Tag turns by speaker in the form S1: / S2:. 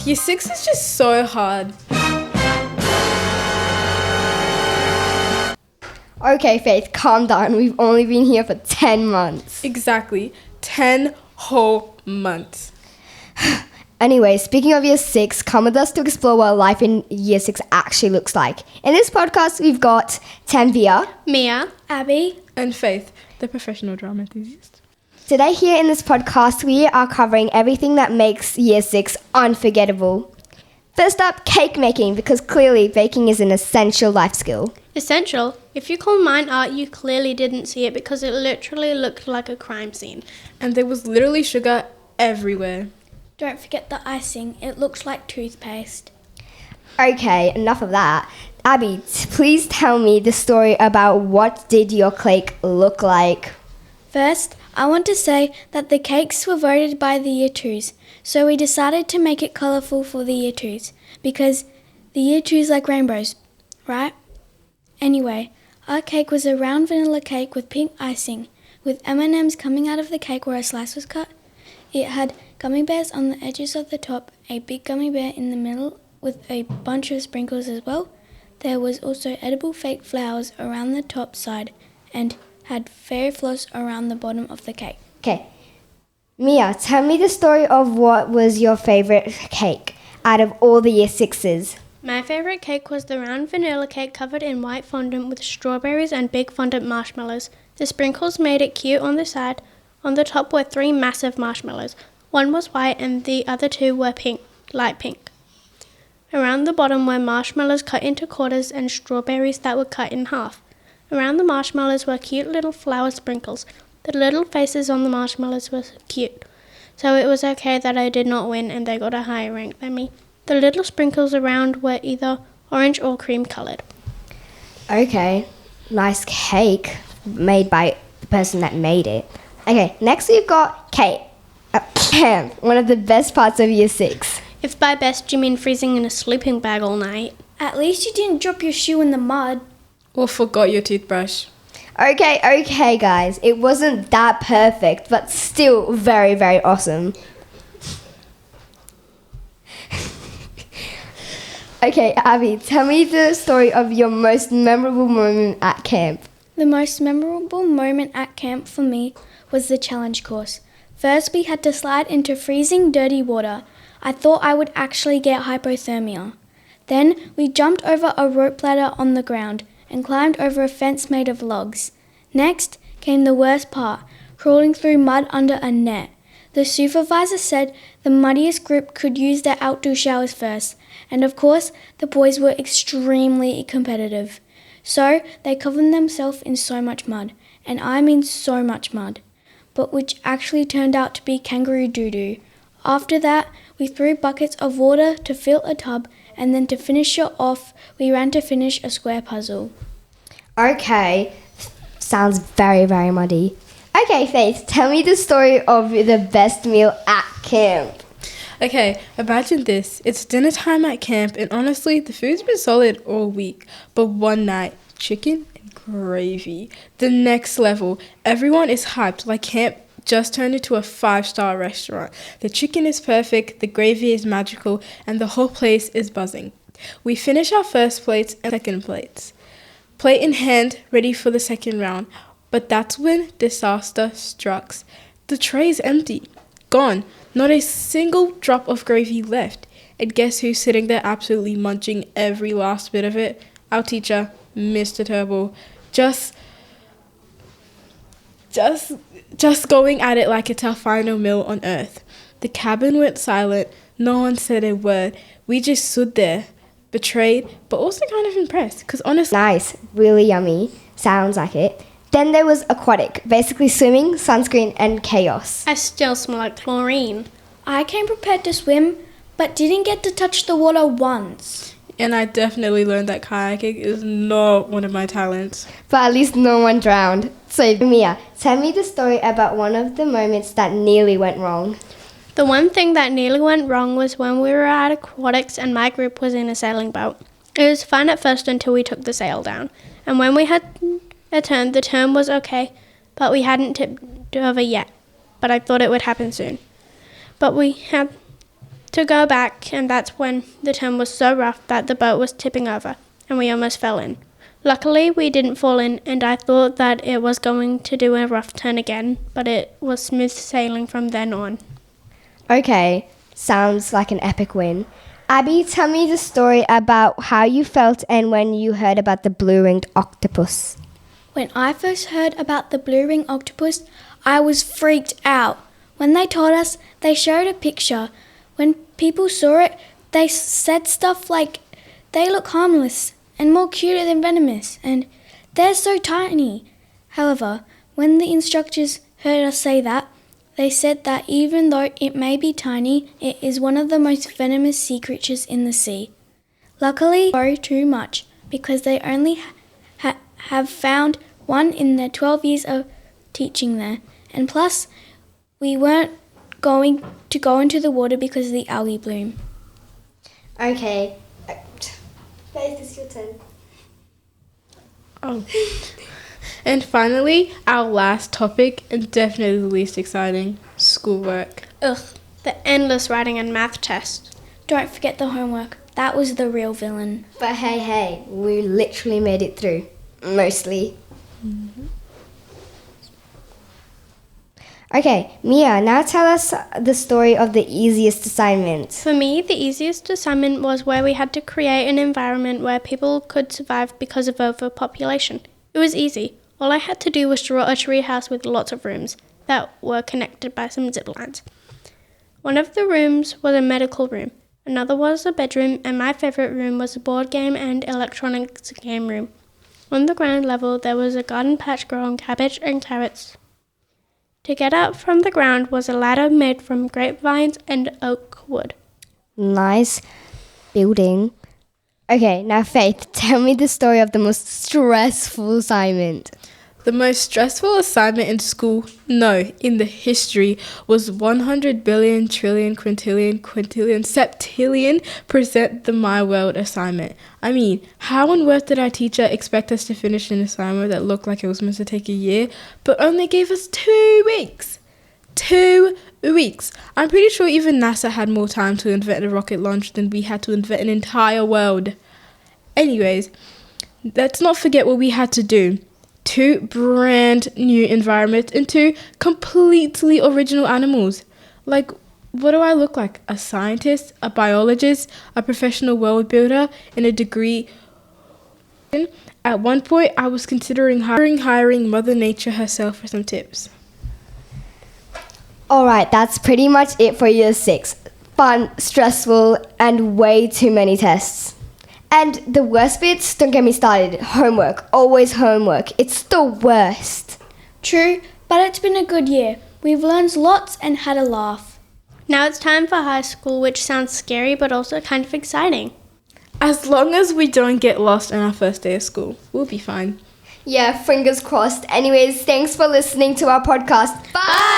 S1: Year 6 is just so hard.
S2: Okay, Faith, calm down. We've only been here for 10 months.
S1: Exactly. 10 whole months.
S2: Anyway, speaking of Year 6, come with us to explore what life in Year 6 actually looks like. In this podcast, we've got Tanvir,
S3: Mia, Abby,
S1: And Faith, the professional drama enthusiast.
S2: Today here in this podcast, we are covering everything that makes Year 6 unforgettable. First up, cake making, because clearly baking is an essential life skill.
S3: essential. If you call mine art, you clearly didn't see it because it literally looked like a crime scene.
S1: And there was literally sugar everywhere.
S4: Don't forget the icing. It looks like toothpaste.
S2: Okay, enough of that. Abby, please tell me the story about what did your cake look like?
S4: First, I want to say that the cakes were voted by the Year 2s, so we decided to make it colourful for the Year 2s, because the Year 2s like rainbows, right? Anyway, our cake was a round vanilla cake with pink icing, with M&Ms coming out of the cake where a slice was cut. It had gummy bears on the edges of the top, a big gummy bear in the middle with a bunch of sprinkles as well. There was also edible fake flowers around the top side and had fairy floss around the bottom of the cake.
S2: Okay, Mia, tell me the story of what was your favourite cake out of all the Year 6s.
S3: My favourite cake was the round vanilla cake covered in white fondant with strawberries and big fondant marshmallows. The sprinkles made it cute on the side. On the top were 3 massive marshmallows. One was white and the other 2 were pink, light pink. Around the bottom were marshmallows cut into quarters and strawberries that were cut in half. Around the marshmallows were cute little flower sprinkles. The little faces on the marshmallows were cute, so it was okay that I did not win and they got a higher rank than me. The little sprinkles around were either orange or cream coloured.
S2: Okay, nice cake made by the person that made it. Okay, next we've got cake at camp, one of the best parts of Year 6.
S3: If by best you mean freezing in a sleeping bag all night.
S4: At least you didn't drop your shoe in the mud.
S1: Or forgot your toothbrush.
S2: Okay, guys, it wasn't that perfect, but still very, very awesome. Okay, Abby, tell me the story of your most memorable moment at camp.
S4: The most memorable moment at camp for me was the challenge course. First, we had to slide into freezing, dirty water. I thought I would actually get hypothermia. Then, we jumped over a rope ladder on the ground and climbed over a fence made of logs. Next came the worst part, crawling through mud under a net. The supervisor said the muddiest group could use their outdoor showers first, and of course, the boys were extremely competitive. So, they covered themselves in so much mud, and I mean so much mud, but which actually turned out to be kangaroo doo-doo. After that, we threw buckets of water to fill a tub, and then to finish it off, we ran to finish a square puzzle.
S2: Okay, sounds very, very muddy. Okay, Faith, tell me the story of the best meal at camp.
S1: Okay, imagine this. It's dinner time at camp, and honestly, the food's been solid all week. But one night, chicken and gravy. The next level. Everyone is hyped like camp just turned into a 5-star restaurant. The chicken is perfect, the gravy is magical, and the whole place is buzzing. We finish our first plates and second plates. Plate in hand, ready for the second round. But that's when disaster struck. The tray is empty. Gone. Not a single drop of gravy left. And guess who's sitting there absolutely munching every last bit of it? Our teacher, Mr. Turbo. Just going at it like it's our final meal on earth. The cabin went silent. No one said a word. We just stood there, betrayed, but also kind of impressed. Because honestly,
S2: Nice, really yummy. Sounds like it. Then there was aquatic, basically swimming, sunscreen, and chaos.
S3: I still smell like chlorine.
S4: I came prepared to swim, but didn't get to touch the water once.
S1: and I definitely learned that kayaking is not one of my talents.
S2: But at least no one drowned. So, Mia, tell me the story about one of the moments that nearly went wrong.
S3: The one thing that nearly went wrong was when we were at aquatics and my group was in a sailing boat. It was fun at first until we took the sail down. And when we had a turn, the turn was okay, but we hadn't tipped over yet. But I thought it would happen soon. But we had to go back, and that's when the turn was so rough that the boat was tipping over, and we almost fell in. Luckily, we didn't fall in, and I thought that it was going to do a rough turn again, but it was smooth sailing from then on.
S2: Okay, sounds like an epic win. Abby, tell me the story about how you felt and when you heard about the blue-ringed octopus.
S4: When I first heard about the blue ring octopus, I was freaked out. When they told us, they showed a picture. When people saw it, they said stuff like, they look harmless and more cuter than venomous, and they're so tiny. However, when the instructors heard us say that, they said that even though it may be tiny, it is one of the most venomous sea creatures in the sea. Luckily, they worry too much because they only have found one in their 12 years of teaching there. And plus, we weren't going to go into the water because of the algae bloom.
S2: Okay. Faith, it's your turn.
S1: Oh. And finally, our last topic, and definitely the least exciting, schoolwork.
S3: Ugh, the endless writing and math test.
S4: Don't forget the homework. That was the real villain.
S2: But hey, we literally made it through. Mostly. Mm-hmm. Okay, Mia, now tell us the story of the easiest assignment.
S3: For me, the easiest assignment was where we had to create an environment where people could survive because of overpopulation. It was easy. All I had to do was draw a tree house with lots of rooms that were connected by some zip lines. One of the rooms was a medical room, another was a bedroom, and my favourite room was a board game and electronics game room. On the ground level, there was a garden patch growing cabbage and carrots. To get up from the ground was a ladder made from grapevines and oak wood.
S2: Nice building. Okay, now Faith, tell me the story of the most stressful assignment.
S1: The most stressful assignment in school, no, in the history, was 100 billion, trillion, quintillion, septillion % the My World assignment. I mean, how on earth did our teacher expect us to finish an assignment that looked like it was meant to take a year, but only gave us 2 weeks? 2 weeks. I'm pretty sure even NASA had more time to invent a rocket launch than we had to invent an entire world. Anyways, let's not forget what we had to do. 2 brand new environments and 2 completely original animals. Like, what do I look like? A scientist, a biologist, a professional world builder, and a degree. At one point, I was considering hiring Mother Nature herself for some tips.
S2: Alright, that's pretty much it for year 6. Fun, stressful, and way too many tests. And the worst bits, don't get me started. Homework, always homework. It's the worst.
S4: True, but it's been a good year. We've learned lots and had a laugh.
S3: Now it's time for high school, which sounds scary but also kind of exciting.
S1: As long as we don't get lost on our first day of school, we'll be fine.
S2: Yeah, fingers crossed. Anyways, thanks for listening to our podcast. Bye!